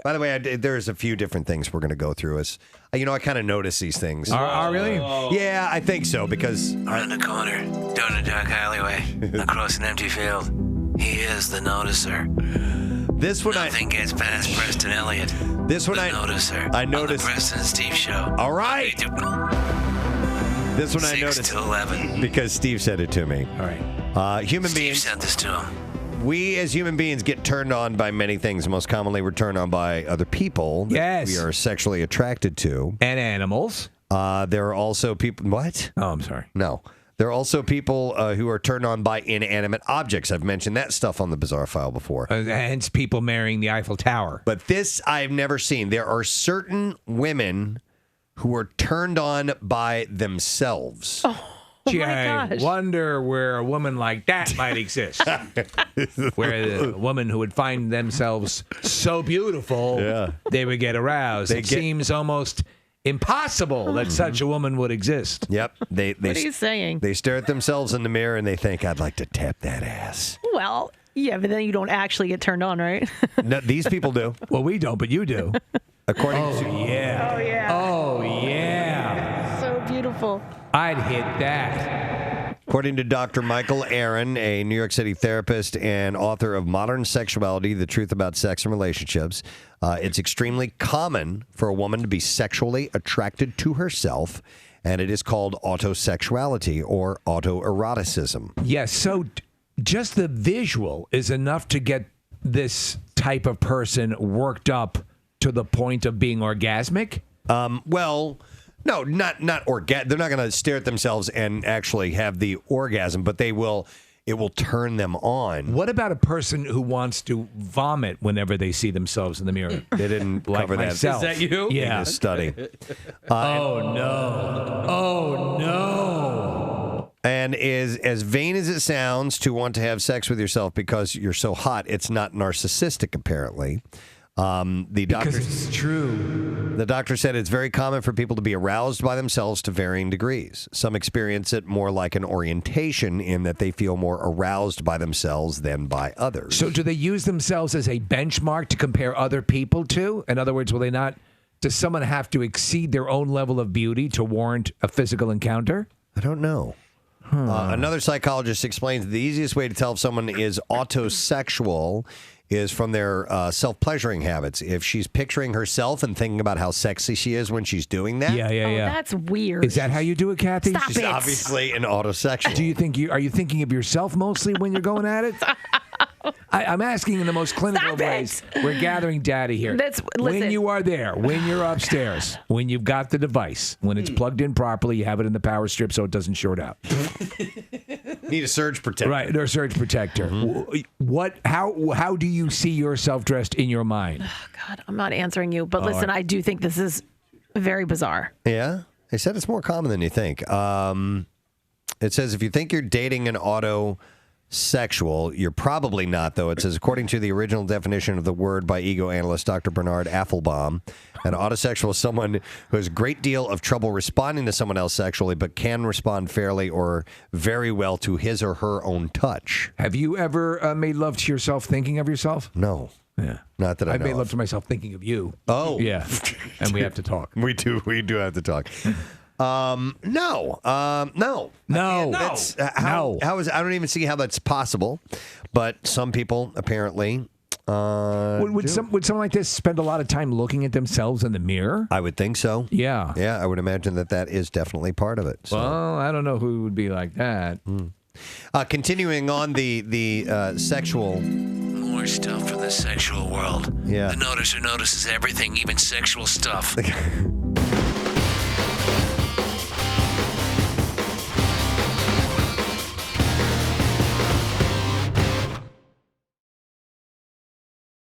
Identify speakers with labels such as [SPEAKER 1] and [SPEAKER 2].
[SPEAKER 1] By the way, there's a few different things we're going to go through. As I kind of notice these things.
[SPEAKER 2] Really?
[SPEAKER 1] Yeah, I think so because
[SPEAKER 3] Around the corner, down a dark alleyway, across an empty field. He is the noticer.
[SPEAKER 1] This one
[SPEAKER 3] Nothing gets past Preston Elliott.
[SPEAKER 1] This one
[SPEAKER 3] the
[SPEAKER 1] I
[SPEAKER 3] noticer.
[SPEAKER 1] I noticed.
[SPEAKER 3] On the Preston and Steve show.
[SPEAKER 1] All right. This one I
[SPEAKER 3] 6
[SPEAKER 1] noticed
[SPEAKER 3] to 11.
[SPEAKER 1] because Steve said it to me.
[SPEAKER 2] All right.
[SPEAKER 1] Human
[SPEAKER 3] Steve
[SPEAKER 1] beings.
[SPEAKER 3] sent this to him.
[SPEAKER 1] We as human beings get turned on by many things. Most commonly, we're turned on by other people that
[SPEAKER 2] Yes.
[SPEAKER 1] we are sexually attracted to.
[SPEAKER 2] And animals.
[SPEAKER 1] There are also people. What?
[SPEAKER 2] Oh, I'm sorry.
[SPEAKER 1] No. There are also people who are turned on by inanimate objects. I've mentioned that stuff on the Bizarre File before.
[SPEAKER 2] Hence people marrying the Eiffel Tower.
[SPEAKER 1] But this I've never seen. There are certain women who are turned on by themselves.
[SPEAKER 2] Gee,
[SPEAKER 4] my
[SPEAKER 2] I
[SPEAKER 4] gosh.
[SPEAKER 2] wonder where a woman like that might exist. Where a woman who would find themselves so beautiful, they would get aroused. It seems almost impossible that such a woman would exist.
[SPEAKER 1] Yep. They
[SPEAKER 4] What are you saying?
[SPEAKER 1] They stare at themselves in the mirror and they think, I'd like to tap that ass.
[SPEAKER 4] Well, yeah, but then you don't actually get turned on, right?
[SPEAKER 1] No, these people do.
[SPEAKER 2] Well, we don't, but you do.
[SPEAKER 1] According to
[SPEAKER 2] Yeah.
[SPEAKER 4] Oh, yeah.
[SPEAKER 2] Oh, yeah.
[SPEAKER 4] So beautiful.
[SPEAKER 2] I'd hit that.
[SPEAKER 1] According to Dr. Michael Aaron, a New York City therapist and author of Modern Sexuality, The Truth About Sex and Relationships, it's extremely common for a woman to be sexually attracted to herself, and it is called autosexuality or autoeroticism.
[SPEAKER 2] Yes, so just the visual is enough to get this type of person worked up to the point of being orgasmic?
[SPEAKER 1] Well, no, not they're not going to stare at themselves and actually have the orgasm, but it will turn them on.
[SPEAKER 2] What about a person who wants to vomit whenever they see themselves in the mirror?
[SPEAKER 1] They didn't
[SPEAKER 2] Like
[SPEAKER 1] cover that.
[SPEAKER 2] myself.
[SPEAKER 5] Is that you?
[SPEAKER 1] In
[SPEAKER 2] Yeah.
[SPEAKER 1] this study.
[SPEAKER 2] Oh, no. Oh, no.
[SPEAKER 1] And is as vain as it sounds to want to have sex with yourself because you're so hot, it's not narcissistic, apparently. The doctor,
[SPEAKER 2] Because it's true.
[SPEAKER 1] The doctor said it's very common for people to be aroused by themselves to varying degrees. Some experience it more like an orientation in that they feel more aroused by themselves than by others.
[SPEAKER 2] So do they use themselves as a benchmark to compare other people to? In other words, will they not? Does someone have to exceed their own level of beauty to warrant a physical encounter?
[SPEAKER 1] I don't know. Another psychologist explains the easiest way to tell if someone is autosexual is from their self-pleasuring habits. If she's picturing herself and thinking about how sexy she is when she's doing that,
[SPEAKER 2] Yeah.
[SPEAKER 4] That's weird.
[SPEAKER 2] Is that how you do it, Kathy?
[SPEAKER 4] Stop
[SPEAKER 1] she's
[SPEAKER 4] it.
[SPEAKER 1] obviously an autosexual.
[SPEAKER 2] Do you think are you thinking of yourself mostly when you're going at it? I'm asking in the most clinical of
[SPEAKER 4] Stop it.
[SPEAKER 2] ways. We're gathering data here.
[SPEAKER 4] Listen.
[SPEAKER 2] When you are there, when you're upstairs, when you've got the device, when it's plugged in properly, you have it in the power strip so it doesn't short out.
[SPEAKER 1] Need a surge protector.
[SPEAKER 2] Right, or surge protector. How do you see yourself dressed in your mind?
[SPEAKER 4] God, I'm not answering you, but listen, I do think this is very bizarre.
[SPEAKER 1] Yeah? They said it's more common than you think. It says if you think you're dating an autosexual, you're probably not, though. It says, according to the original definition of the word by ego analyst Dr. Bernard Affelbaum, an autosexual is someone who has a great deal of trouble responding to someone else sexually, but can respond fairly or very well to his or her own touch.
[SPEAKER 2] Have you ever made love to yourself tking of yourself?
[SPEAKER 1] No.
[SPEAKER 2] Yeah.
[SPEAKER 1] Not that I
[SPEAKER 2] I've
[SPEAKER 1] know
[SPEAKER 2] made love
[SPEAKER 1] of.
[SPEAKER 2] to myself thinking of you.
[SPEAKER 1] Oh.
[SPEAKER 2] Yeah. And we have to talk.
[SPEAKER 1] We do have to talk. No.
[SPEAKER 2] No.
[SPEAKER 1] That's how is I don't even see how that's possible, but some people apparently
[SPEAKER 2] Would someone like this spend a lot of time looking at themselves in the mirror?
[SPEAKER 1] I would think so.
[SPEAKER 2] Yeah.
[SPEAKER 1] Yeah, I would imagine that is definitely part of it. So.
[SPEAKER 2] Well, I don't know who would be like that.
[SPEAKER 1] Continuing on the sexual.
[SPEAKER 3] More stuff from the sexual world.
[SPEAKER 1] Yeah.
[SPEAKER 3] The noticer notices everything, even sexual stuff.